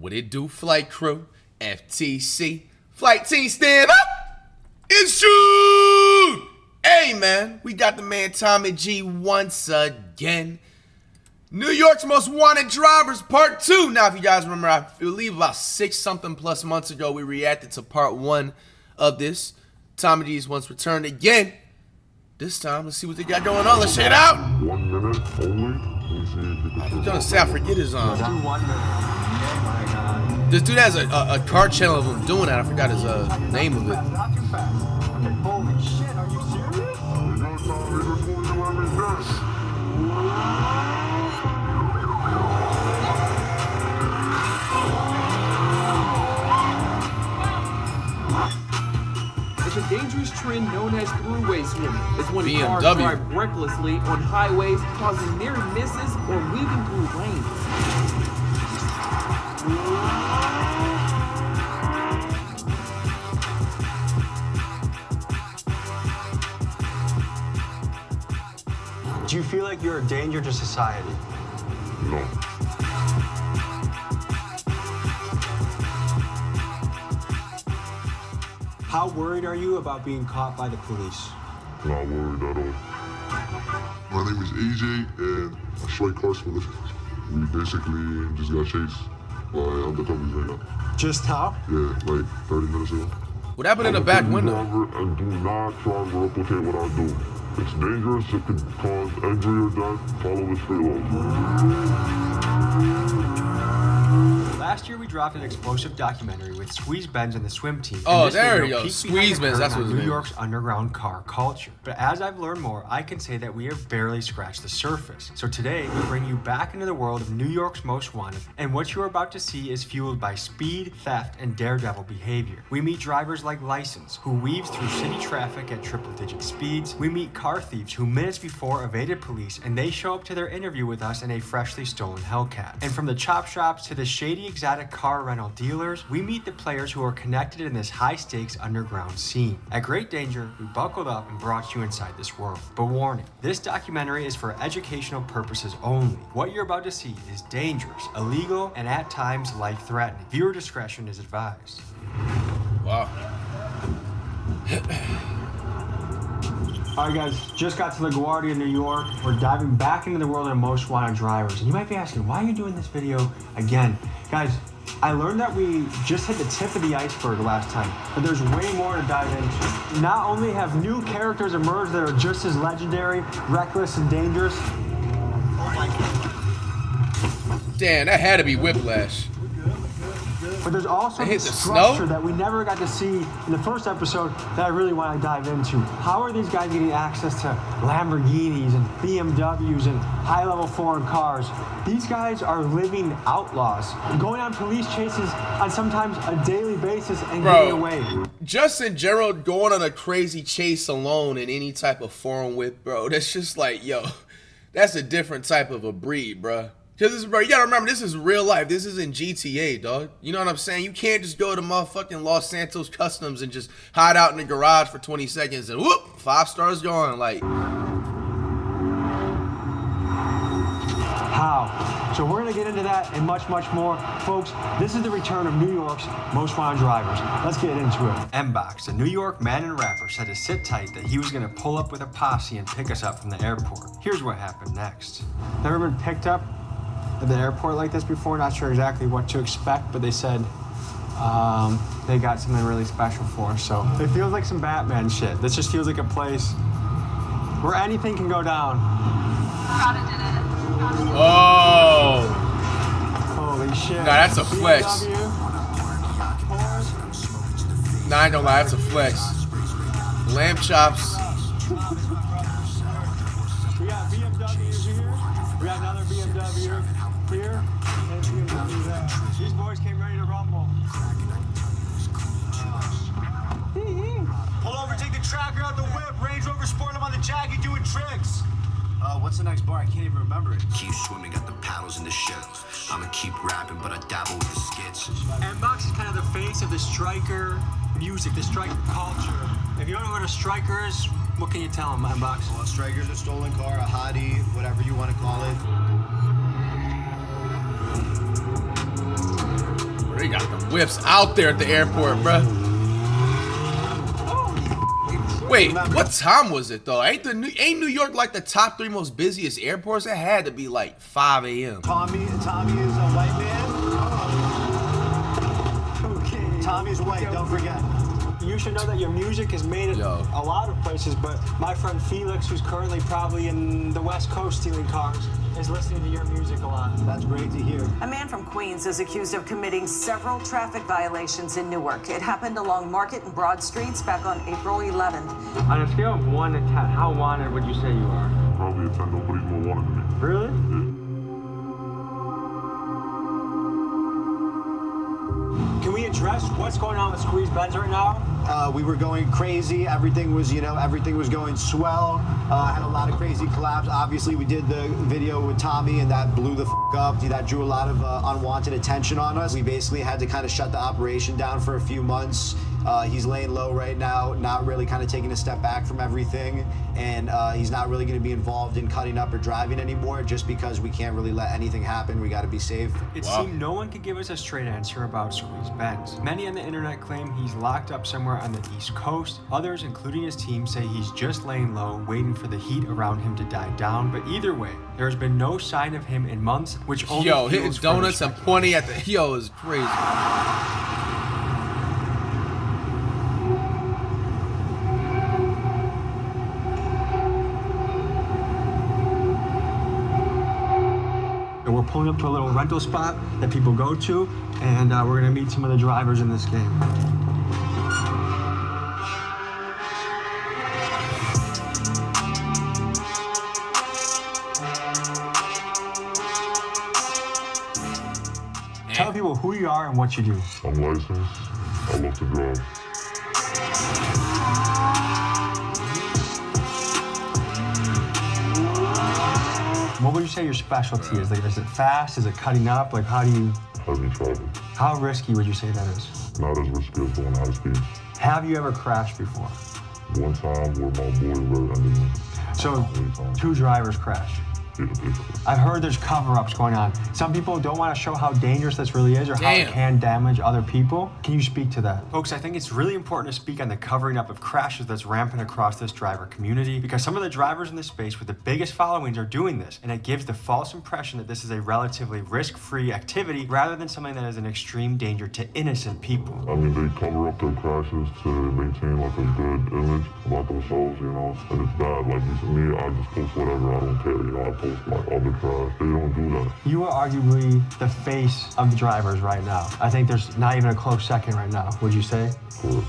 What it do, flight crew? FTC. Flight team, stand up! It's true! Hey, man, we got the man Tommy G once again. New York's Most Wanted Drivers, Part 2. Now, if you guys remember, I believe about 6-something plus months ago, we reacted to Part 1 of this. Tommy G's once returned again. This time, let's see what they got going on. Let's check it out. 1 minute only. I was gonna say, I forget his 1 minute. Oh my god. This dude has a car channel of him doing that. I forgot his name of it. Not too fast. Holy shit, are you serious? It's a dangerous trend known as throughway swimming. It's when cars BMW. drive recklessly on highways, causing near misses or weaving through lanes. Do you feel like you're a danger to society? No. How worried are you about being caught by the police? Not worried at all. My name is AJ and I strike cars for a living. We basically just got chased by undercovers right now. Just how? Yeah, like 30 minutes ago. What happened in the back window? And do not try to replicate what I do. It's dangerous. It could cause injury or death. Follow the street laws. Last year we dropped an explosive documentary with Squeeze Benz and the swim team. Oh, there you go. Squeeze Benz, that's what his New name York's underground car culture. But as I've learned more, I can say that we have barely scratched the surface. So today we bring you back into the world of New York's Most Wanted, and what you're about to see is fueled by speed, theft, and daredevil behavior. We meet drivers like License, who weaves through city traffic at triple-digit speeds. We meet car thieves who minutes before evaded police, and they show up to their interview with us in a freshly stolen Hellcat. And from the chop shops to the shady exotic car rental dealers, we meet the players who are connected in this high-stakes underground scene. At great danger, we buckled up and brought you inside this world. But warning, this documentary is for educational purposes only. What you're about to see is dangerous, illegal, and at times life-threatening. Viewer discretion is advised. Wow. Alright guys, just got to LaGuardia, New York. We're diving back into the world of Most Wanted Drivers. And you might be asking, why are you doing this video again? Guys, I learned that we just hit the tip of the iceberg last time, but there's way more to dive into. Not only have new characters emerged that are just as legendary, reckless, and dangerous. Oh my god. Damn, that had to be Whiplash. But there's also They hit this the structure snow? that we never got to see in the first episode that I really want to dive into. How are these guys getting access to Lamborghinis and BMWs and high-level foreign cars? These guys are living outlaws, going on police chases on sometimes a daily basis and getting away. Just in general, going on a crazy chase alone in any type of foreign whip, bro, that's just like, yo, that's a different type of a breed, bro. Because, bro, you gotta remember, this is real life. This isn't GTA, dog. You know what I'm saying? You can't just go to motherfucking Los Santos Customs and just hide out in the garage for 20 seconds and whoop, 5 stars gone. Like, how? So we're gonna get into that and much, much more. Folks, this is the return of New York's Most Wanted Drivers. Let's get into it. M-Box, a New York man and rapper, said to sit tight that he was gonna pull up with a posse and pick us up from the airport. Here's what happened next. Never been picked up at the airport like this before, not sure exactly what to expect, but they said they got something really special for us. So it feels like some Batman shit. This just feels like a place where anything can go down. oh, Holy shit. Nah, that's a flex. BMW. nah, I ain't gonna lie, that's a flex. Lamb chops. We got BMWs here. We got another BMW here. And BMW there. These boys came ready to rumble. Pull over, take the tracker out the whip. Range Rover Sport, I'm on the Jackie doing tricks. What's the next bar? I can't even remember it. Keep swimming, got the paddles in the ship. I'ma keep rapping, but I dabble with the skits. M-Box is kind of the face of the striker music, the striker culture. If you don't know what a striker is, what can you tell them, M-Box? Well, a striker's a stolen car, a hottie, whatever you want to call it. got the whips out there at the airport, bruh. Wait, what time was it though? Ain't New York like the top 3 most busiest airports? It had to be like 5 a.m. Tommy is a white man. Okay. Tommy's white, don't forget. You should know that your music is made in Yo. a lot of places, but my friend Felix, who's currently probably in the West Coast stealing cars, is listening to your music a lot. That's great to hear. A man from Queens is accused of committing several traffic violations in Newark. It happened along Market and Broad Streets back on April 11th. On a scale of 1 to 10, how wanted would you say you are? Probably a 10. Nobody's more wanted than me. Really? Yeah. Can we address what's going on with Squeeze Benz right now? We were going crazy. Everything was going swell. Had a lot of crazy collabs. Obviously, we did the video with Tommy, and that blew the up. That drew a lot of unwanted attention on us. We basically had to kind of shut the operation down for a few months. He's laying low right now, not really kind of taking a step back from everything, and he's not really going to be involved in cutting up or driving anymore, just because we can't really let anything happen. We got to be safe. It seemed no one could give us a straight answer about Squeeze Benz. Many on the internet claim he's locked up somewhere on the East Coast. Others, including his team, say he's just laying low, waiting for the heat around him to die down. But either way, there has been no sign of him in months, which only Hitting donuts and pointing at the is crazy. We're pulling up to a little rental spot that people go to, and we're gonna meet some of the drivers in this game. Tell people who you are and what you do. I'm licensed. I love to drive. What would you say your specialty is? Like, is it fast? Is it cutting up? Like, how do you... Heavy traffic. How risky would you say that is? Not as risky as going high speed. Have you ever crashed before? One time where my boy rear-ended me. So, 2 drivers crashed. Yeah, basically. I've heard there's cover-ups going on. Some people don't want to show how dangerous this really is or how it can damage other people. Can you speak to that? Folks, I think it's really important to speak on the covering up of crashes that's rampant across this driver community, because some of the drivers in this space with the biggest followings are doing this, and it gives the false impression that this is a relatively risk-free activity rather than something that is an extreme danger to innocent people. I mean, they cover up their crashes to maintain like a good image about themselves, you know, and it's bad. Like, me, I just post whatever, I don't care, you know, I post my other cars. They don't do that. You are arguably the face of the drivers right now. I think there's not even a close second right now, would you say? Correct.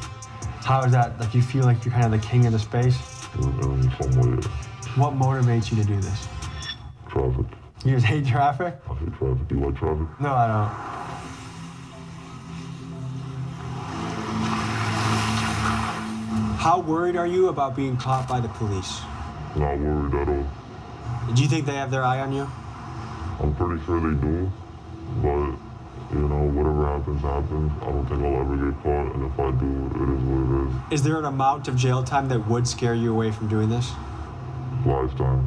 How is that? Like, you feel like you're kind of the king of the space? In some way, yeah. What motivates you to do this? Traffic. You just hate traffic? I hate traffic. You like traffic? No, I don't. How worried are you about being caught by the police? Not worried at all. Do you think they have their eye on you? I'm pretty sure they do, but, you know, whatever happens, happens. I don't think I'll ever get caught, and if I do, it is what it is. Is there an amount of jail time that would scare you away from doing this? Lifetime.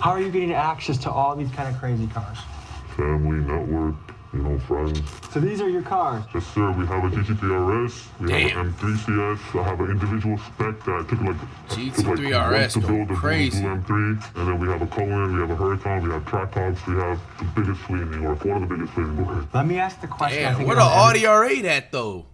How are you getting access to all these kind of crazy cars? Family, network, you know, friends. So these are your cars? Yes, sir. We have a GT3 RS. We have an M3 CS. I have an individual spec that took like GT3 RS to build go the crazy. blue M3. And then we have a Cohen, we have a Huracan, we have track tops. We have the biggest fleet in New York. One of the biggest fleets in New York. Let me ask the question. I Damn, think where the Audi R8 at though?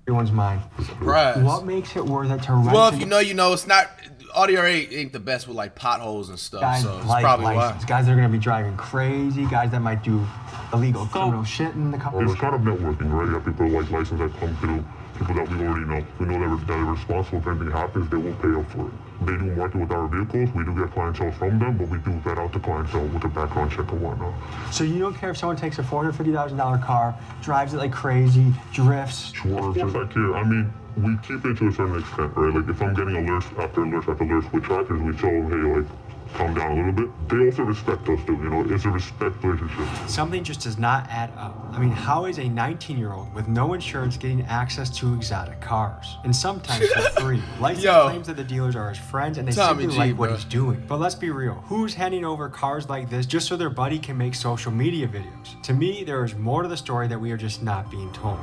Everyone's mind. Surprise. What makes it worth it to rent? Well, if you know, you know. It's not Audi R8 ain't the best with like potholes and stuff, guys so it's like probably license. why. Guys that are gonna be driving crazy. Guys that might do illegal criminal shit in the car. It's kind of networking, right? You have people like license that come through, people that we already know. We know that they're responsible if anything happens, they won't pay up for it. They do market with our vehicles. We do get clientele from them, but we do vet out the clientele with a background check and whatnot. So you don't care if someone takes a $450,000 car, drives it like crazy, drifts. Sure, just like here. I mean, we keep it to a certain extent, right? Like if I'm getting alerts after alerts after alerts with trackers, we show them, hey, like calm down a little bit, they also respect us too, you know, it's a respect relationship. Something just does not add up. I mean, how is a 19-year-old with no insurance getting access to exotic cars? And sometimes for free. License claims that the dealers are his friends and they simply like what he's doing. But let's be real, who's handing over cars like this just so their buddy can make social media videos? To me, there is more to the story that we are just not being told.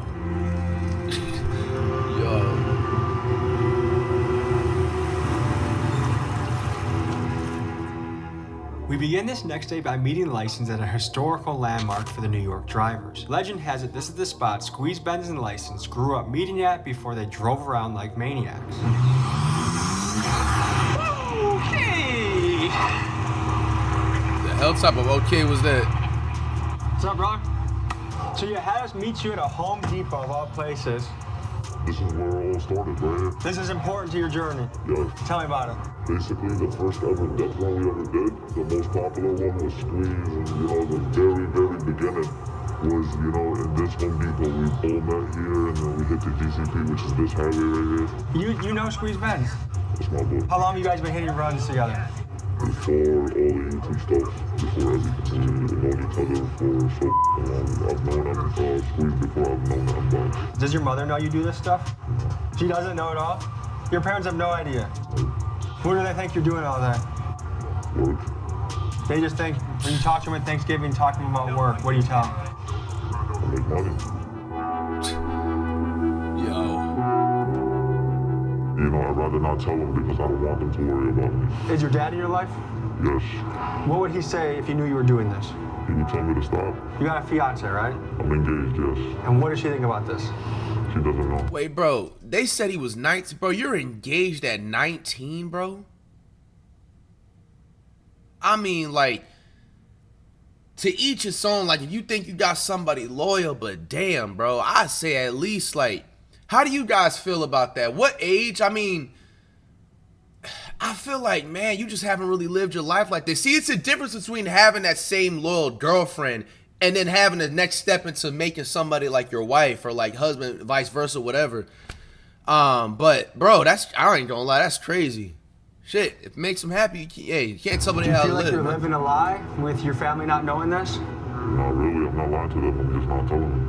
Yo. We begin this next day by meeting License at a historical landmark for the New York drivers. Legend has it this is the spot Squeeze Benz and License grew up meeting at before they drove around like maniacs. Oh, hey! The hell type of okay was that? What's up, bro? So you had us meet you at a Home Depot of all places. This is where it all started, right here. This is important to your journey. Yes. Tell me about it. Basically, the first ever death run we ever did, the most popular one was Squeeze, and you know, the very, very beginning was, you know, in this Home Depot, we all met here, and then we hit the GCP, which is this highway right here. You know Squeeze Benz? That's my boy. How long have you guys been hitting runs together? Before all the YouTube stuff, before everything, we've known each other for so long. I've known him Squeeze before I've known him, but... Does your mother know you do this stuff? She doesn't know at all? Your parents have no idea? What do they think you're doing all day? Work. They just think, when you talk to them at Thanksgiving, talk to them about work, what do you tell them? I make money. Yo. You know, I'd rather not tell them because I don't want them to worry about me. Is your dad in your life? Yes. What would he say if he knew you were doing this? He would tell me to stop. You got a fiance, right? I'm engaged, yes. And what does she think about this? She doesn't know. Wait, bro. They said he was 19. Bro, you're engaged at 19, bro? I mean, like, to each his own. Like, if you think you got somebody loyal, but damn, bro, I say at least, like, how do you guys feel about that? What age? I mean, I feel like, man, you just haven't really lived your life like this. See, it's a difference between having that same loyal girlfriend and then having the next step into making somebody like your wife or like husband, vice versa, whatever. But bro, I ain't gonna lie, that's crazy. Shit, if it makes them happy, you can't tell somebody how to live. Do you feel like you're living a lie with your family not knowing this? Not really. I'm not lying to them. I'm just not telling them.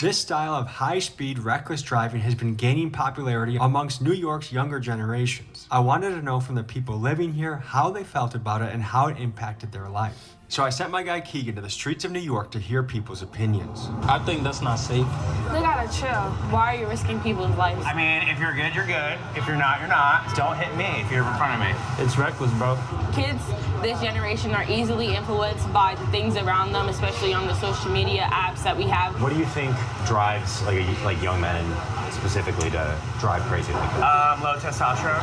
This style of high-speed, reckless driving has been gaining popularity amongst New York's younger generations. I wanted to know from the people living here how they felt about it and how it impacted their life. So I sent my guy Keegan to the streets of New York to hear people's opinions. I think that's not safe. They gotta chill. Why are you risking people's lives? I mean, if you're good, you're good. If you're not, you're not. Don't hit me if you're in front of me. It's reckless, bro. Kids this generation are easily influenced by the things around them, especially on the social media apps that we have. What do you think drives like young men specifically to drive crazy like that? Low testosterone.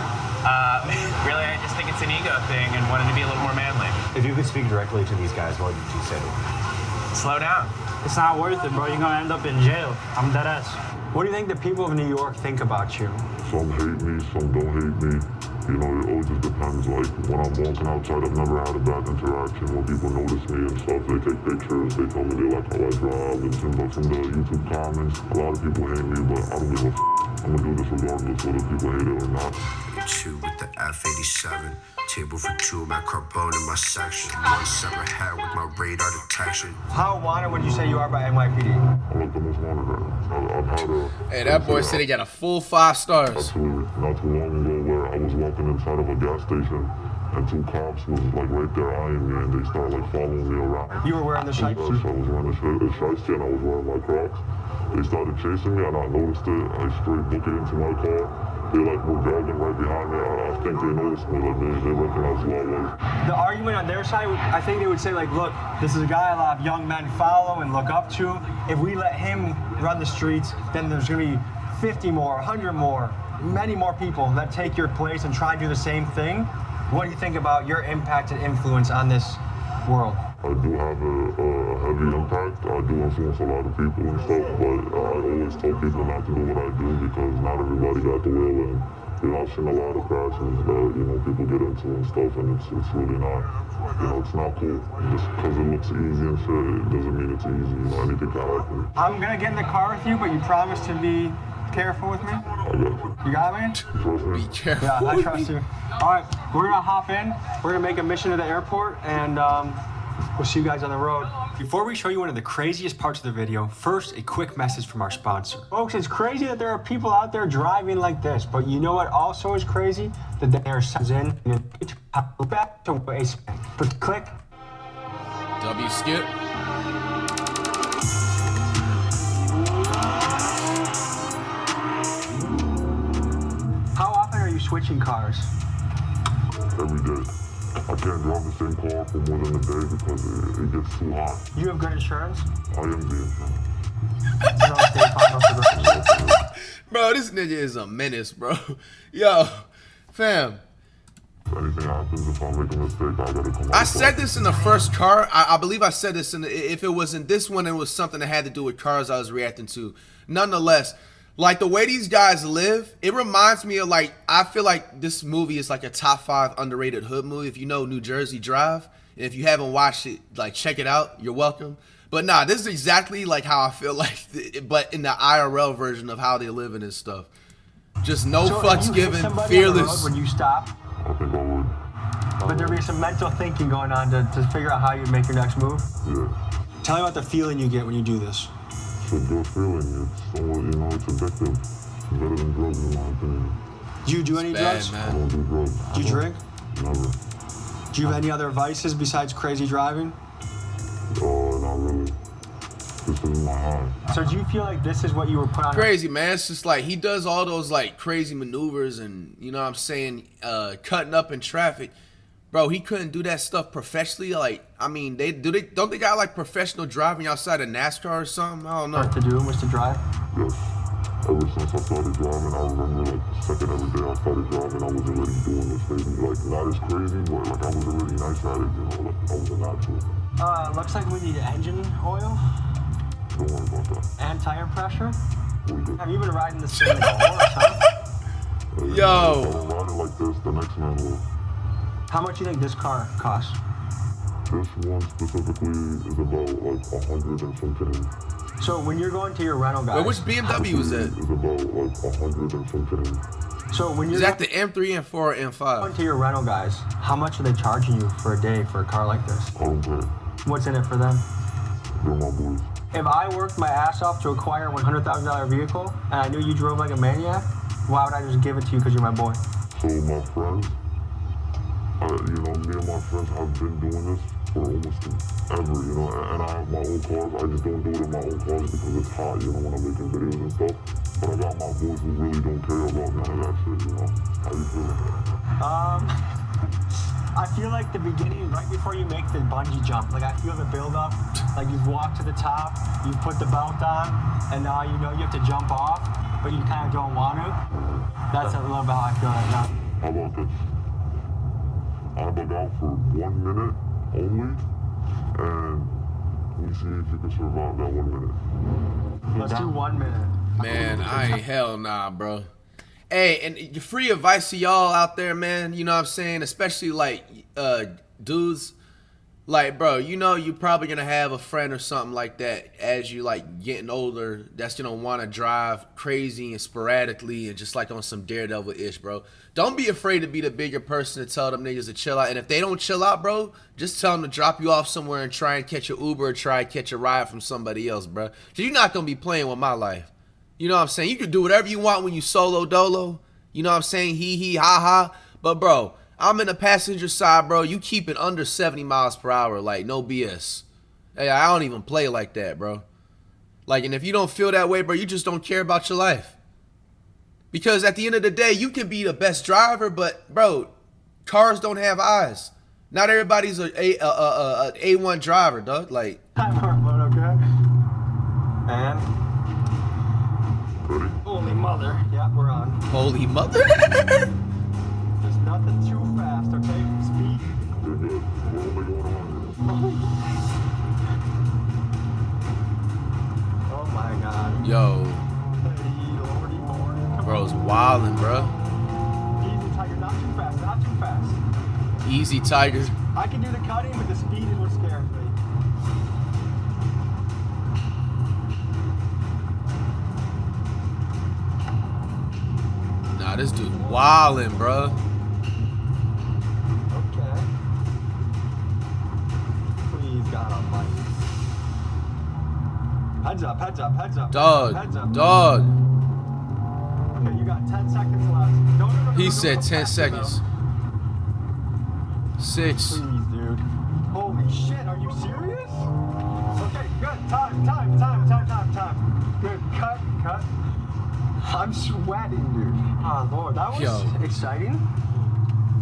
Really, I just think it's an ego thing and wanting to be a little more manly. If you could speak directly to these guys, what would you say to them? Slow down. It's not worth it, bro. You're gonna end up in jail. I'm dead ass. What do you think the people of New York think about you? Some hate me, some don't hate me. You know, it all just depends. Like, when I'm walking outside, I've never had a bad interaction. When people notice me and stuff, they take pictures, they tell me they like how I drive, and from the YouTube comments, a lot of people hate me, but I don't give a f***. I'm gonna do this regardless whether people hate it or not. Two with the F87. Table for two, my carbone in my section. One separate head with my radar detection. How wanted would you say you are by NYPD? I'm like the most wanted right. I've had a... Hey, that boy said he got a full 5 stars. Absolutely. Not too long ago where I was walking inside of a gas station and 2 cops was like right there eyeing me and they started like following me around. You were wearing the shiesty? Yes, I was wearing the shiesty and I was wearing my Crocs. They started chasing me and I noticed it. I straight booked it into my car. They like were jogging right behind me. I think they noticed me, like they recognized who I was. The argument on their side, I think they would say like, look, this is a guy a lot of young men follow and look up to. If we let him run the streets, then there's gonna be 50 more, 100 more, many more people that take your place and try to do the same thing. What do you think about your impact and influence on this world? I do have a heavy impact. I do influence a lot of people and stuff, but I always tell people not to do what I do because not everybody got the will. And you know, I've seen a lot of passions that people get into and stuff, and it's really not. It's not cool. Just because it looks easy and shit, it doesn't mean it's easy. Anything can happen. I'm gonna get in the car with you, but you promise to be careful with me? You got me? Be careful. Yeah, I trust you. All right, we're gonna hop in. We're gonna make a mission to the airport, and we'll see you guys on the road. Before we show you one of the craziest parts of the video, first, a quick message from our sponsor. Folks, it's crazy that there are people out there driving like this, but you know what also is crazy? That there are signs in and back to waistband. Click. W skip. How often are you switching cars? Every day. I can't drive the same car for more than a day because it gets too hot. You have good insurance? I am the insurance. Bro, this nigga is a menace, bro. Yo, fam. If anything happens, if I make a mistake, I gotta come out. I said this in the first car. I believe I said this in if it was in this one, it was something that had to do with cars I was reacting to. Nonetheless, like the way these guys live, it reminds me of like, I feel like this movie is like a top 5 underrated hood movie. If you know New Jersey Drive, and if you haven't watched it, like check it out. You're welcome. But nah, this is exactly like how I feel like, but in the IRL version of how they live and stuff. Just no fucks given, fearless. When you stop, I think I would. But there be some mental thinking going on to figure out how you make your next move. Yeah. Tell me about the feeling you get when you do this. It's a good feeling. It's somewhat, you know, it's addictive. It's better than drugs in my opinion. Do you do any drugs? Man. I don't do drugs. Do you drink? Never. Do you have any other vices besides crazy driving? Not really. This is my high. So do you feel like this is what you were put on? Crazy, man. It's just like he does all those like crazy maneuvers and, you know what I'm saying, cutting up in traffic. Bro, he couldn't do that stuff professionally. Like, I mean, don't they got like professional driving outside of NASCAR or something? I don't know. What to do was to drive? Yes. Ever since I started driving, I remember like the second every day I started driving, I was already doing this, maybe like not as crazy, but like I was already nice at it, you know, like I was a natural. Looks like we need engine oil. Don't worry about that. And tire pressure. We good. Have you been riding this thing like a horse, huh? If Yo. I don't ride it like this, the next man will. How much do you think this car costs? This one specifically is about like 100 and some change. So when you're going to your rental guys... Wait, which BMW was that? It's about like 100 and some change. So when you're... Is that the M3, M4, M5? Going to your rental guys, how much are they charging you for a day for a car like this? I don't care. What's in it for them? They're my boys. If I worked my ass off to acquire a $100,000 vehicle and I knew you drove like a maniac, why would I just give it to you because you're my boy? So my friends, you know, me and my friends have been doing this for almost ever, you know, and I have my own cars. I just don't do it in my own cars because it's hot, you know, when I'm making videos and stuff. But I got my boys who really don't care about none of that shit, you know. How you feeling? I feel like the beginning, right before you make the bungee jump, like I feel the build up, like you've walked to the top, you've put the belt on, and now you know you have to jump off, but you kind of don't want to. That's a little bit how I feel right now. How about this? I bug out for 1 minute only, and we see if you can survive that 1 minute. Let's do 1 minute. Man, I ain't hell nah, bro. Hey, and free advice to y'all out there, man. You know what I'm saying? Especially like dudes. Like, bro, you know you're probably gonna have a friend or something like that as you like getting older that's gonna wanna drive crazy and sporadically and just like on some Daredevil-ish, bro. Don't be afraid to be the bigger person to tell them niggas to chill out. And if they don't chill out, bro, just tell them to drop you off somewhere and try and catch an Uber or try and catch a ride from somebody else, bro. So you're not gonna be playing with my life. You know what I'm saying? You can do whatever you want when you solo dolo. You know what I'm saying? Hee ha ha. But bro, I'm in the passenger side, bro. You keep it under 70 miles per hour. Like, no BS. Hey, I don't even play like that, bro. Like, and if you don't feel that way, bro, you just don't care about your life. Because at the end of the day, you can be the best driver, but bro, cars don't have eyes. Not everybody's a A1 driver, dog. Like, okay. And Ready? holy mother. Yeah, we're on. holy mother. There's nothing too fast, okay? Speed. You're good. We're only going 100. Oh my god. Yo, Lordy, Lordy. Come bro's wildin', bro. on. Easy, Tiger. Not too fast. Not too fast. Easy, Tiger. I can do the cutting, but the speed is what scares me. Nah, this dude wildin', bro. Okay. Please, God Almighty. Heads up, heads up, heads up. Dog, heads up. dog. Okay, you got 10 seconds left. No, He said 10 seconds. 6. Please, dude. Holy shit, are you serious? Okay, good. Time. Good, cut. I'm sweating, dude. Oh, Lord, that was exciting.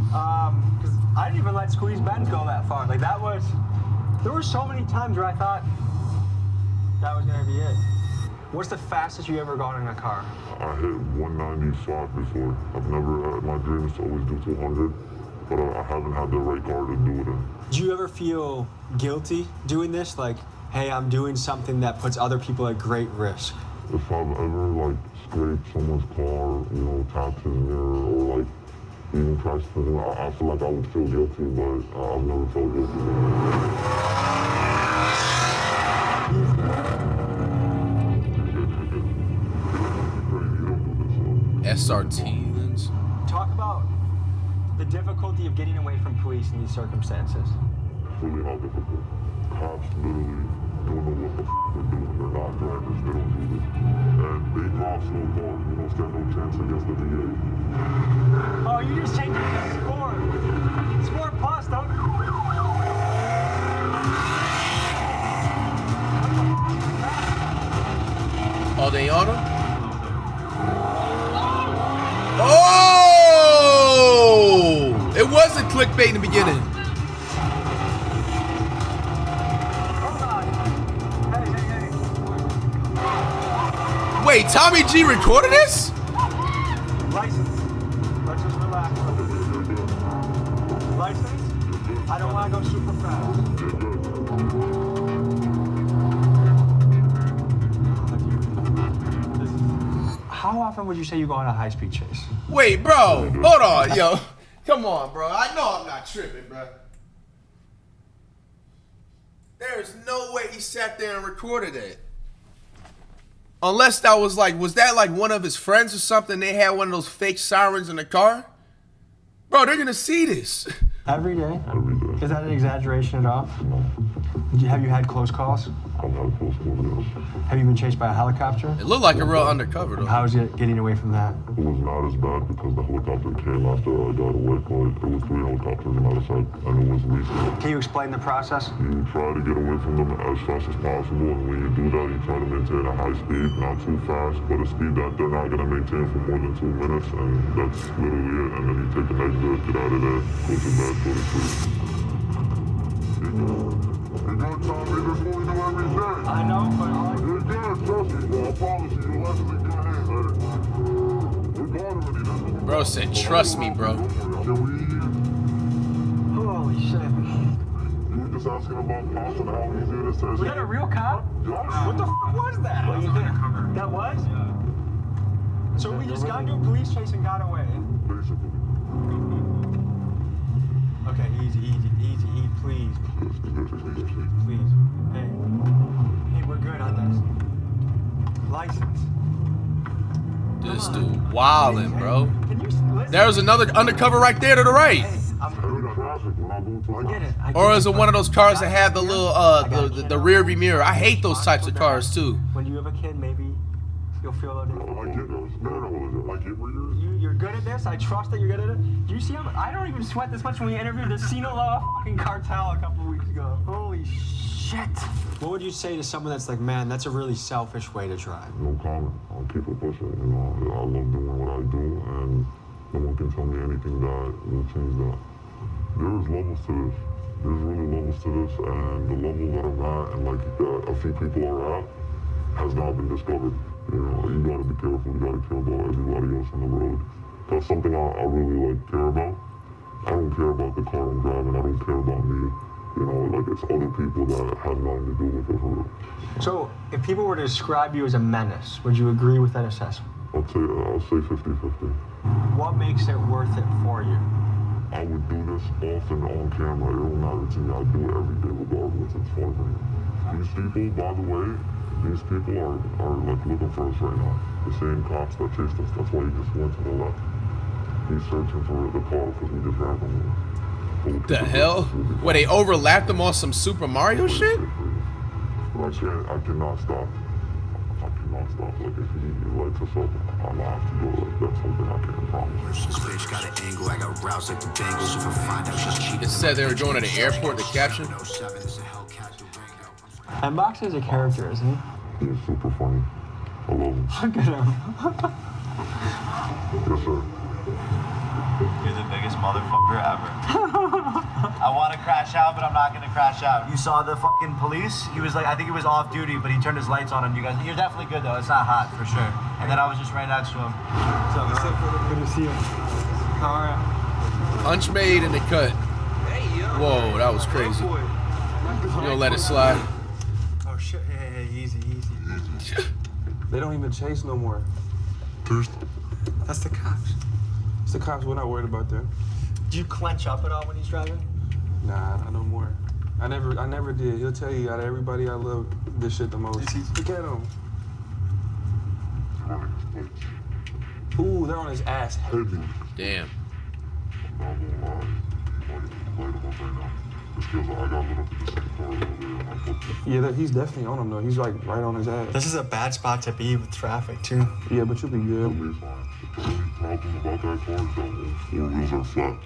Because I didn't even let Squeeze Benz go that far. Like, there were so many times where I thought that was going to be it. What's the fastest you ever gone in a car? I hit 195 before. I've never had, my dream is to always do 200, but I haven't had the right car to do it in. Do you ever feel guilty doing this? Like, hey, I'm doing something that puts other people at great risk. If I've ever, like, scraped someone's car, you know, tapped his mirror, or, like, even crashed something, I feel like I would feel guilty, but I've never felt guilty. SRT lens. Talk about the difficulty of getting away from police in these circumstances. Really not difficult. Cops literally don't know what the they're doing. They're not drivers. They don't do this. And they drive slow cars. You don't stand no chance against the DA. Oh, you just changed the score. Score plus, don't you? Oh, they on him? Oh! It wasn't clickbait in the beginning. Wait, Tommy G recorded this? License. Let's just relax. License? I don't want to go super fast. How often would you say you go on a high-speed chase? Wait, bro. Hold on, yo. Come on, bro. I know I'm not tripping, bro. There's no way he sat there and recorded it. Unless that was that like one of his friends or something? They had one of those fake sirens in the car? Bro, they're gonna see this. Every day? Every day. Is that an exaggeration at all? No. Have you had close calls? I've had close calls, yes. Have you been chased by a helicopter? It looked like a real undercover, though. How was it getting away from that? It was not as bad because the helicopter came after I got away, but it was 3 helicopters on either side, and it was recent. Can you explain the process? You try to get away from them as fast as possible, and when you do that, you try to maintain a high speed, not too fast, but a speed that they're not going to maintain for more than 2 minutes, and that's literally it. And then you take the exit, get out of there, go to bed, go to sleep. You're good, Tommy. This is what we do every day. I know, but you're good, trust me, bro. I promise you, your lessons in good hands, man. We're gone already. Bro said, trust me, bro. Can we... Holy shit. You were just asking about cops and how easy it is to... Was that a real cop? Yes. What the fuck was that? What you think? That was? Yeah. So we just got into a police chase and got away? Basically. Okay, easy, please. Please. Hey, we're good on this. License. This dude wildin', bro. Can you listen? There's another undercover right there to the right. Or is it one of those cars that have the little the rear view mirror? I hate those types of cars too. When you have a kid, maybe you'll feel a little different. You're good at this. I trust that you're good at it. Do you see how I don't even sweat this much when we interviewed the Sinaloa fucking cartel a couple of weeks ago. Holy shit. What would you say to someone that's like, man, that's a really selfish way to drive? No comment. I'll keep it pushing. You know, I love doing what I do, and no one can tell me anything that will change that. There's levels to this. There's really levels to this, and the level that I'm at, and like a few people are at, has not been discovered. You know, you gotta be careful. You gotta care about everybody else on the road. That's something I really care about. I don't care about the car I'm driving. I don't care about me. You know, like it's other people that have nothing to do with it. So, if people were to describe you as a menace, would you agree with that assessment? I'll say 50-50. What makes it worth it for you? I would do this often on camera. It don't matter to me. I do it every day regardless. It's fun for me. These people, by the way, these people are like looking for us right now. The same cops that chased us. That's why he just went to the left. He's searching for the car because we just ran from him. The hell? Where they overlapped them on some Super Mario shit? But I cannot stop. I cannot stop. Like, if he lights us up, I'm gonna have to do it. That's something I can't promise. This bitch got an angle, I got roused like the Bengals. If I find out she's cheating. It said they were going to the airport, the caption. Mbox is a character, isn't he? He's super funny. I love him. Look at him. Yes, sir. You're the biggest motherfucker ever. I want to crash out, but I'm not going to crash out. You saw the fucking police? He was like, I think he was off duty, but he turned his lights on and you guys, you're definitely good though. It's not hot for sure. And then I was just right next to him. So Good to see you. All right. Punch made in the cut. Whoa, that was crazy. You don't let it slide. Oh shit, hey, easy. They don't even chase no more. That's the cops. It's the cops, we're not worried about them. Do you clench up at all when he's driving? Nah, not no more. I never did. He'll tell you out of everybody I love this shit the most. Look at him. Ooh, they're on his ass heavy. Damn. Yeah, he's definitely on him though. He's like right on his ass. This is a bad spot to be with traffic too. Yeah, but you'll be good. The only problem about that car is that four wheels are flat.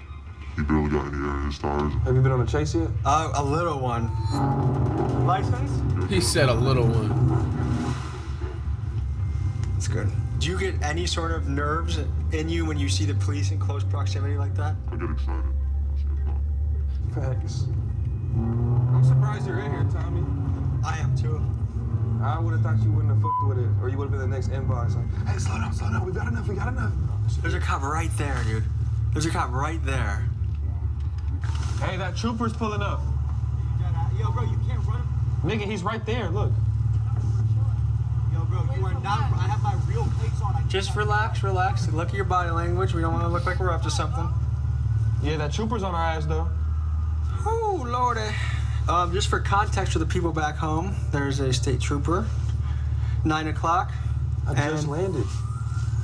He barely got any air in his tires. Have you been on a chase yet? A little one. License? He said a little one. That's good. Do you get any sort of nerves in you when you see the police in close proximity like that? I get excited. Facts. I'm surprised you're in here, Tommy. I am too. I would have thought you wouldn't have fucked with it, or you would have been the next inbox. Like, hey, slow down, we got enough. There's a cop right there, dude. There's a cop right there. Hey, that trooper's pulling up. Yo, bro, you can't run him. Nigga, he's right there, look. Yo, bro, you are not, I have my real plates on. Just relax. Look at your body language. We don't want to look like we're up to something. Yeah, that trooper's on our ass, though. Oh, Lordy. Just for context for the people back home, there's a state trooper, 9 o'clock. I just landed.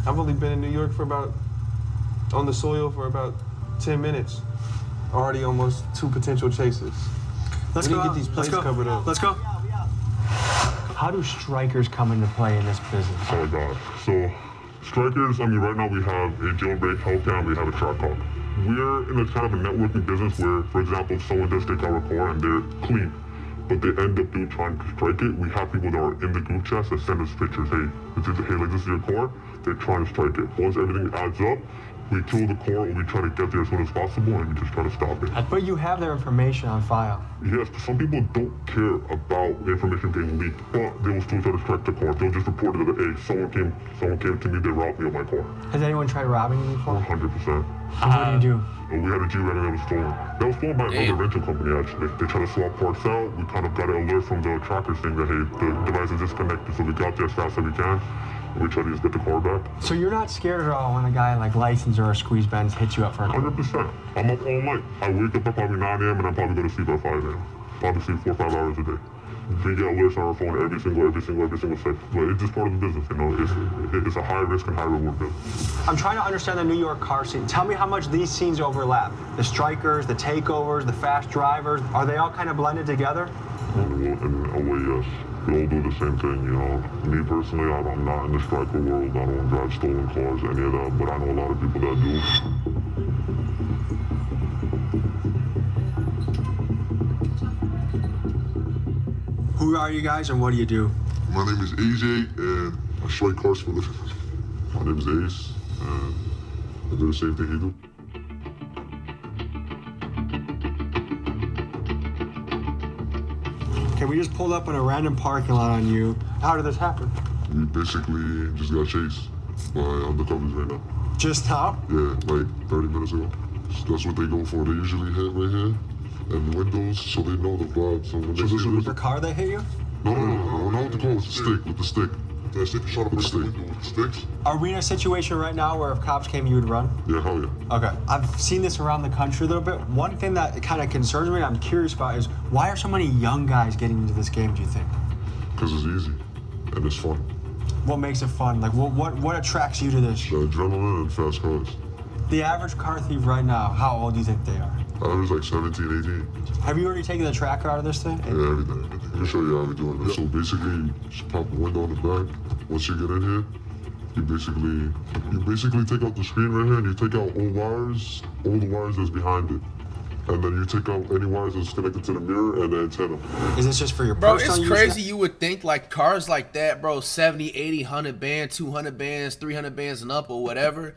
I've only been in New York on the soil for about 10 minutes. Already almost 2 potential chases. Let's we go. need to get these plates covered up. Let's go. How do strikers come into play in this business? Oh, God. So, strikers, I mean, right now we have a jailbreak Hellcat, we have a track hawk. We're in a kind of a networking business where, for example, if someone does take our car and they're clean, but they end up trying to strike it, we have people that are in the group chats that send us pictures. Hey, this is your car. They're trying to strike it. Once everything adds up, we kill the car or we try to get there as soon as possible and we just try to stop it. But you have their information on file. Yes, but some people don't care about the information being leaked, but they will still try to strike the car. They'll just report it that, hey, someone came to me, they robbed me of my car. Has anyone tried robbing you before? 100%. What do you do? We had a G-Wagon that was stolen. That was stolen by another rental company, actually. They tried to swap parts out. We kind of got an alert from the tracker saying that, hey, the device is disconnected, so we got there as fast as we can. We try to just get the car back. So you're not scared at all when a guy like License or a Squeeze Benz hits you up for a 100%. I'm up all night. I wake up at probably 9 a.m. and I'm probably going to sleep at 5 a.m. Probably sleep 4 or 5 hours a day. We get alerts on our phone every single second. But it's just part of the business, you know. It's a high risk and high reward business. I'm trying to understand the New York car scene. Tell me how much these scenes overlap. The strikers, the takeovers, the fast drivers, are they all kind of blended together? In a way, yes. We all do the same thing, you know. Me personally, I'm not in the striker world. I don't drive stolen cars, any of that, but I know a lot of people that do. Who are you guys and what do you do? My name is AJ and I strike cars for a living. My name is Ace and I do the same thing you do. Okay, we just pulled up in a random parking lot on you. How did this happen? We basically just got chased by undercovers right now. Just now? Yeah, like 30 minutes ago. That's what they go for. They usually hit right here and the windows so they know the vibe. So when they see with the car they hit you? No, not with the car, with the stick. That stick shot up with the window with the sticks. Are we in a situation right now where if cops came, you would run? Yeah, hell yeah. Okay. I've seen this around the country a little bit. One thing that kind of concerns me, I'm curious about, is why are so many young guys getting into this game, do you think? Because it's easy and it's fun. What makes it fun? Like, what attracts you to this? The adrenaline and fast cars. The average car thief right now, how old do you think they are? I was like 17, 18. Have you already taken the tracker out of this thing? Yeah, everything. I can show you how we're doing it. So basically, you just pop the window on the back. Once you get in here, you basically take out the screen right here and you take out all the wires that's behind it. And then you take out any wires that's connected to the mirror and the antenna. Is this just for your bro, personal it's use? crazy. You would think like cars like that, bro, 70, 80, 100 bands, 200 bands, 300 bands and up or whatever.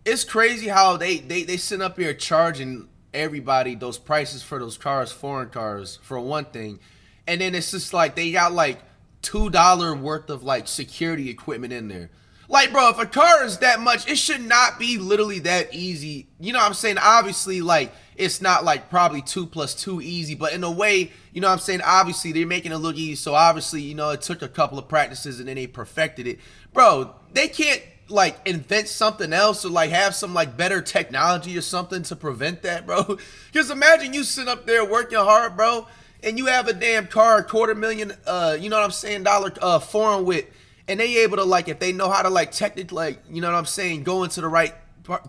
It's crazy how they sit up here charging everybody those prices for those cars, foreign cars, for one thing. And then it's just like they got like $2 worth of like security equipment in there. Like, bro, if a car is that much, it should not be literally that easy. You know what I'm saying? Obviously, like, it's not like probably 2 + 2 easy, but in a way, you know what I'm saying? Obviously, they're making it look easy. So obviously, you know, it took a couple of practices and then they perfected it. Bro, they can't like invent something else or like have some like better technology or something to prevent that, bro. Because imagine you sitting up there working hard, bro, and you have a damn car, $250,000, you know what I'm saying, dollar foreign with. And they able to, like, if they know how to, like, technically, like, you know what I'm saying, go into the right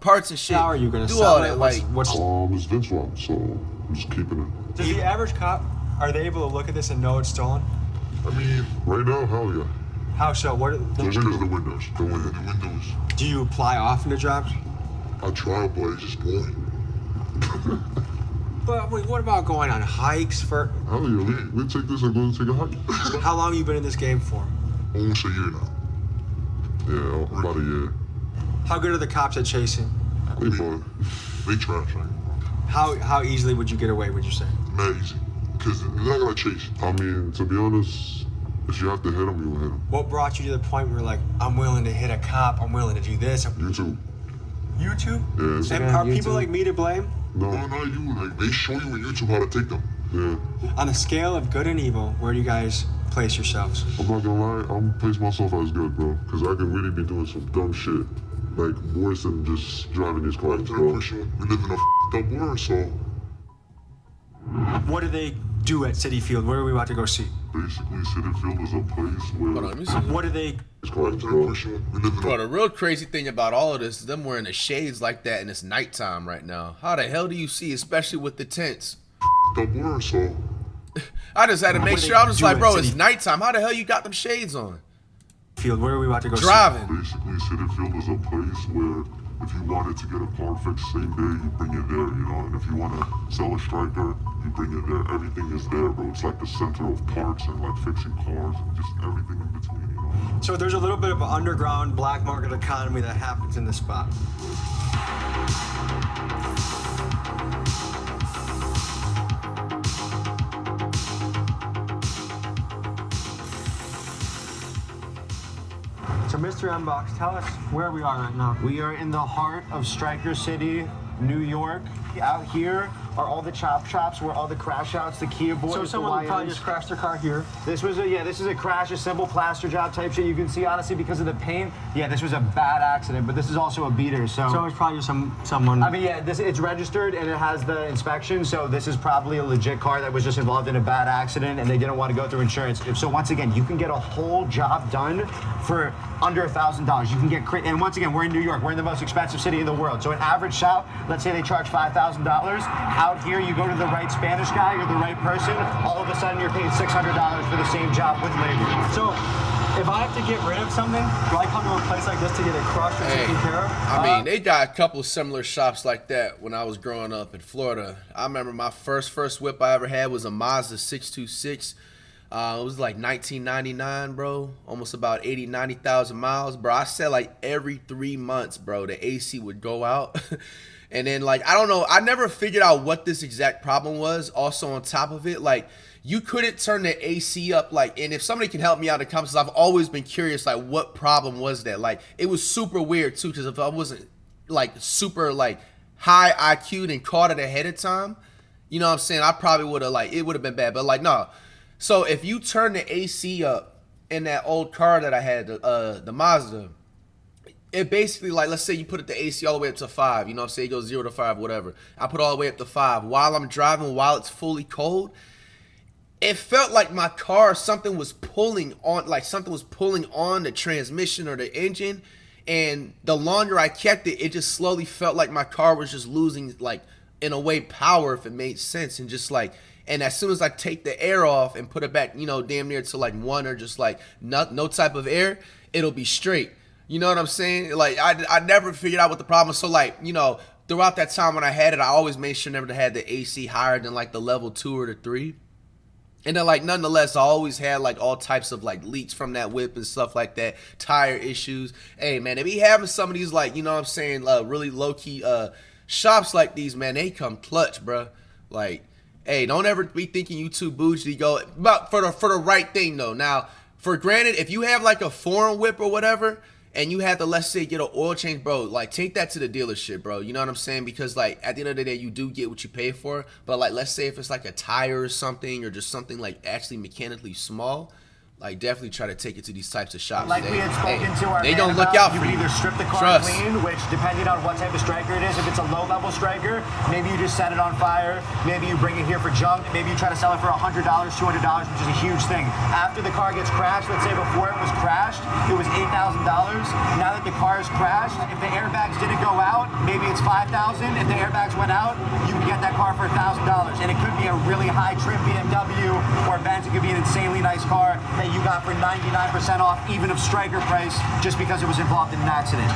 parts and shit. How are you going to do sell all it? that? Like, It's Vince Rob, so I'm just keeping it. Does the average cop, are they able to look at this and know it's stolen? I mean, right now, hell yeah. How so? What are Those are the windows. The windows. Do you apply often to jobs? I try, but it's just boring. But wait, what about going on hikes for? Hell yeah, we take this and go take a hike. How long have you been in this game for? Almost a year now. Yeah, about a year. How good are the cops at chasing? They trash, right? How easily would you get away, would you say? Not easy. Because they're not going to chase. I mean, to be honest, if you have to hit them, you will hit them. What brought you to the point where you're like, I'm willing to hit a cop, I'm willing to do this? YouTube. YouTube? Yeah. And are people like me to blame? No, not you. Like, they show you on YouTube how to take them. Yeah. On a scale of good and evil, where do you guys place yourselves? I'm not gonna lie, I'm gonna place myself as good, bro. Because I can really be doing some dumb shit. Like, worse than just driving these cars, bro. We live in a f***ed up world, so... What do they do at City Field? Where are we about to go see? Basically, City Field is a place where... hold on, let me see. What do they... Bro, the real crazy thing about all of this is them wearing the shades like that and it's nighttime right now. How the hell do you see, especially with the tents? Up world, so... I just had to make sure. I was like, bro, it's nighttime. How the hell you got them shades on? Field, where are we about to go? Driving. Basically, City Field is a place where if you wanted to get a car fixed same day, you bring it there, you know. And if you want to sell a striker, you bring it there. Everything is there, bro. It's like the center of parts and like fixing cars and just everything in between, you know. So there's a little bit of an underground black market economy that happens in this spot. So Mr. Mbox, tell us where we are right now. We are in the heart of Striker City, New York. Out here are all the chop shops where all the crash outs, the Kia boys, so someone the probably just crashed their car here. This was a crash, a simple plaster job type shit. You can see honestly because of the paint. Yeah, this was a bad accident, but this is also a beater. So it's probably someone. I mean, yeah, it's registered and it has the inspection. So this is probably a legit car that was just involved in a bad accident and they didn't want to go through insurance. So once again, you can get a whole job done for under $1,000. You can get and once again, we're in New York. We're in the most expensive city in the world. So an average shop, let's say they charge $5,000. Out here, you go to the right Spanish guy or the right person, all of a sudden you're paying $600 for the same job with labor. So if I have to get rid of something, do I come to a place like this to get it crushed or taken care of? I mean, they got a couple of similar shops like that when I was growing up in Florida. I remember my first whip I ever had was a Mazda 626. It was like 1999, bro. Almost about 80, 90,000 miles, bro. I said like every 3 months, bro, the AC would go out. And then, like, I don't know. I never figured out what this exact problem was. Also, on top of it, like, you couldn't turn the AC up. Like, and if somebody can help me out in the comments, I've always been curious, like, what problem was that? Like, it was super weird, too, because if I wasn't, like, super, like, high IQ'd and caught it ahead of time, you know what I'm saying? I probably would have, like, it would have been bad. But, like, no. So, if you turn the AC up in that old car that I had, the Mazda, it basically, like, let's say you put the AC all the way up to 5, you know what I'm saying? It goes 0 to 5, whatever. I put all the way up to 5. While I'm driving, while it's fully cold, it felt like my car, something was pulling on the transmission or the engine, And the longer I kept it, it just slowly felt like my car was just losing, like, in a way, power, if it made sense. And just like, and as soon as I take the air off and put it back, you know, damn near to like 1 or just like no type of air, it'll be straight. You know what I'm saying? Like, I never figured out what the problem was. So like, you know, throughout that time when I had it, I always made sure never to have the AC higher than like the level 2 or the 3. And then, like, nonetheless, I always had, like, all types of, like, leaks from that whip and stuff like that, tire issues. Hey, man, they be having some of these, like, you know what I'm saying, really low-key shops like these, man, they come clutch, bro. Like, hey, don't ever be thinking you too bougie. Go, but for the right thing, though. Now, for granted, if you have, like, a foreign whip or whatever, and you have to, let's say, get an oil change, bro, like, take that to the dealership, bro. You know what I'm saying? Because, like, at the end of the day, you do get what you pay for. But, like, let's say if it's, like, a tire or something or just something, like, actually mechanically small, like, definitely try to take it to these types of shops. Like we had spoken to our they man gonna look about, out for you you. can either strip the car Trust. clean, which depending on what type of striker it is, if it's a low-level striker, maybe you just set it on fire, maybe you bring it here for junk, maybe you try to sell it for $100, $200, which is a huge thing. After the car gets crashed, let's say before it was crashed, it was $8,000. Now that the car is crashed, if the airbags didn't go out, maybe it's $5,000. If the airbags went out, you can get that car for $1,000. And it could be a really high-trim BMW or Benz. It could be an insanely nice car that you got for 99% off even of striker price just because it was involved in an accident.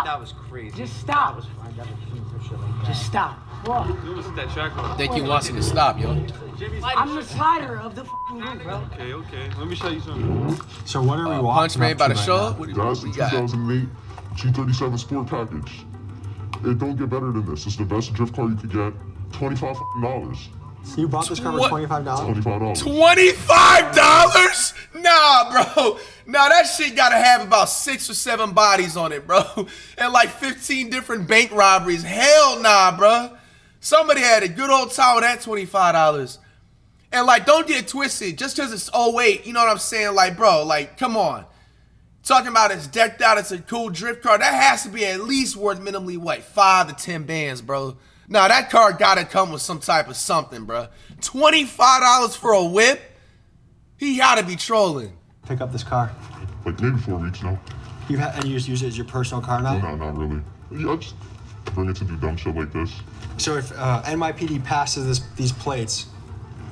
That was crazy. Just stop. That was fine. That was clean for shit like that. Just stop. What? I think he wants him to stop, yo. I'm the slider of the fucking room, bro. Okay. Let me show you something. So what are we watching? Punch man about to show right up? What That's we the got? 2008 G37 Sport Package. It don't get better than this. It's the best drift car you could get. $25. You bought this car for $25? $25. $25? Nah, bro. Nah, that shit gotta have about 6 or 7 bodies on it, bro. And like 15 different bank robberies. Hell nah, bro. Somebody had a good old time with that $25. And like, don't get it twisted. Just because it's 08, you know what I'm saying? Like, bro, like, come on. Talking about it's decked out, it's a cool drift car. That has to be at least worth minimally, what, 5 to 10 bands, bro. Nah, that car gotta come with some type of something, bro. $25 for a whip? He gotta be trolling. Pick up this car. Like maybe 4 weeks now. And you just use it as your personal car now? No, not really. Yeah, I just bring it to do dumb shit like this. So if NYPD passes these plates,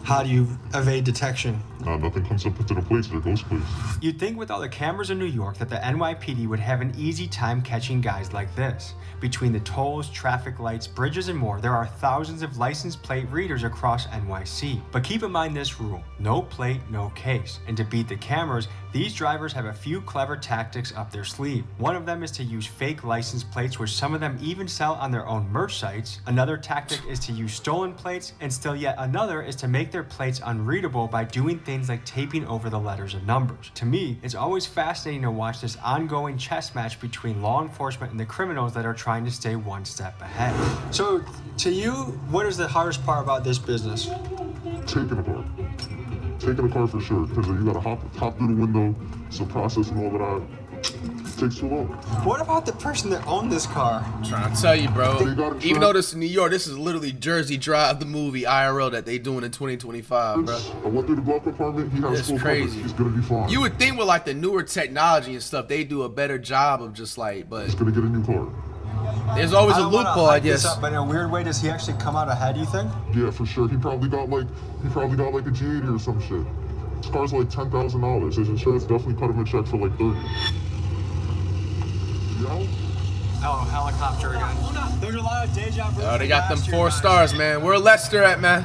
how do you evade detection? Nothing comes up into the plates. They're ghost plates. You'd think with all the cameras in New York that the NYPD would have an easy time catching guys like this. Between the tolls, traffic lights, bridges, and more, there are thousands of license plate readers across NYC. But keep in mind this rule: no plate, no case. And to beat the cameras, these drivers have a few clever tactics up their sleeve. One of them is to use fake license plates, which some of them even sell on their own merch sites. Another tactic is to use stolen plates, and still yet another is to make their plates unreadable by doing things like taping over the letters and numbers. To me, it's always fascinating to watch this ongoing chess match between law enforcement and the criminals that are trying to stay one step ahead. So, to you, what is the hardest part about this business? Taking a car. Taking a car for sure, because you gotta hop through the window, some process and all of that. Takes too long. What about the person that owned this car? I'm trying to tell you, bro. Even though this is New York, this is literally Jersey Drive, the movie IRL that they doing in 2025, bro. I went through the glove compartment. He has It's full crazy. coverage. He's gonna be fine. You would think with like the newer technology and stuff, they do a better job of just like, but he's gonna get a new car. There's always a don't wanna loophole, I hype this guess. up, but in a weird way, does he actually come out ahead, you think? Yeah, for sure. He probably got like a G80 or some shit. This car's like $10,000. His insurance definitely cut him a check for like $30. Yo? Oh, helicopter again. There's a lot of deja vu. Oh, they got them 4 stars, man. Where Lester at, man?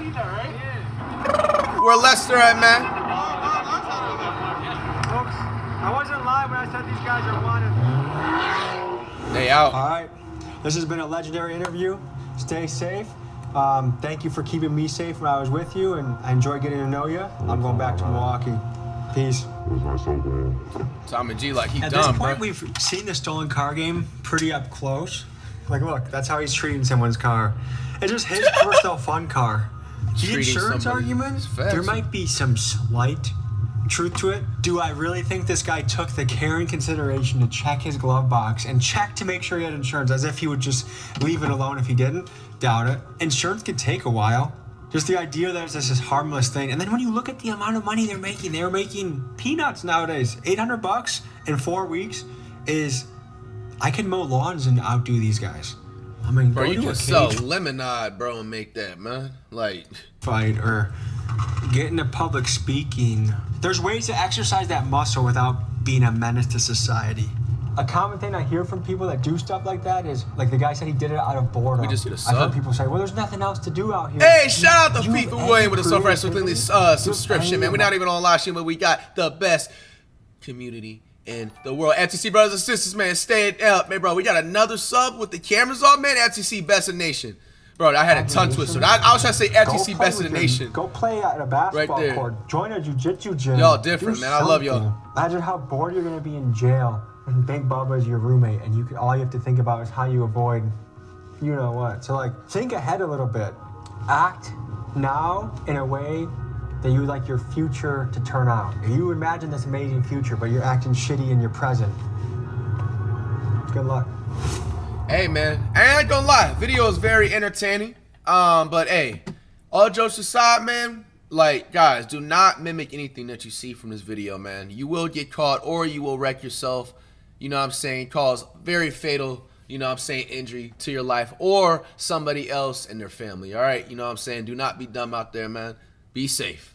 Where Lester at, man? Folks, I wasn't live when I said these guys are wanted. They out. All right. This has been a legendary interview. Stay safe. Thank you for keeping me safe when I was with you, and I enjoyed getting to know you. I'm going back to Milwaukee. Peace. It was nice overall. Tommy G like he At dumb, this point, bro. we've seen the stolen car game pretty up close. Like, look, that's how he's treating someone's car. It's just his personal fun car. The Treating insurance somebody- argument, it's facts. there might be some slight truth to it. Do I really think this guy took the care and consideration to check his glove box and check to make sure he had insurance, as if he would just leave it alone if he didn't? Doubt it. Insurance can take a while. Just the idea that it's just this harmless thing. And then when you look at the amount of money they're making peanuts nowadays. $800 in 4 weeks is, I can mow lawns and outdo these guys. I mean, Bro, go you to a can sell cage lemonade, bro, and make that, man. Like, fight or get into public speaking. There's ways to exercise that muscle without being a menace to society. A common thing I hear from people that do stuff like that is, like the guy said he did it out of boredom. We just get a I've sub. heard people say, well, there's nothing else to do out here. hey, shout out to You FIFA have William with the any Soft Rights Weekly creativity? subscription, man. We're not even on live stream, but we got the best community in the world. FTC brothers and sisters, man, stay up, man, bro. We got another sub with the cameras off, man. FTC best in the nation. Bro, I had a tongue twister. I was trying to say FTC best in the nation. Go play at a basketball Right there. court. Join a jiu-jitsu gym. Y'all different, Do man. I love y'all. something. Imagine how bored you're gonna be in jail when Big Bubba is your roommate, and all you have to think about is how you avoid, you know what. So like, think ahead a little bit. Act now in a way that you would like your future to turn out. You imagine this amazing future, but you're acting shitty in your present. Good luck. Hey, man, I ain't gonna lie. Video is very entertaining. But hey, all jokes aside, man, like, guys, do not mimic anything that you see from this video, man. You will get caught or you will wreck yourself. You know what I'm saying? Cause very fatal, you know what I'm saying, injury to your life or somebody else and their family. All right, you know what I'm saying? Do not be dumb out there, man. Be safe.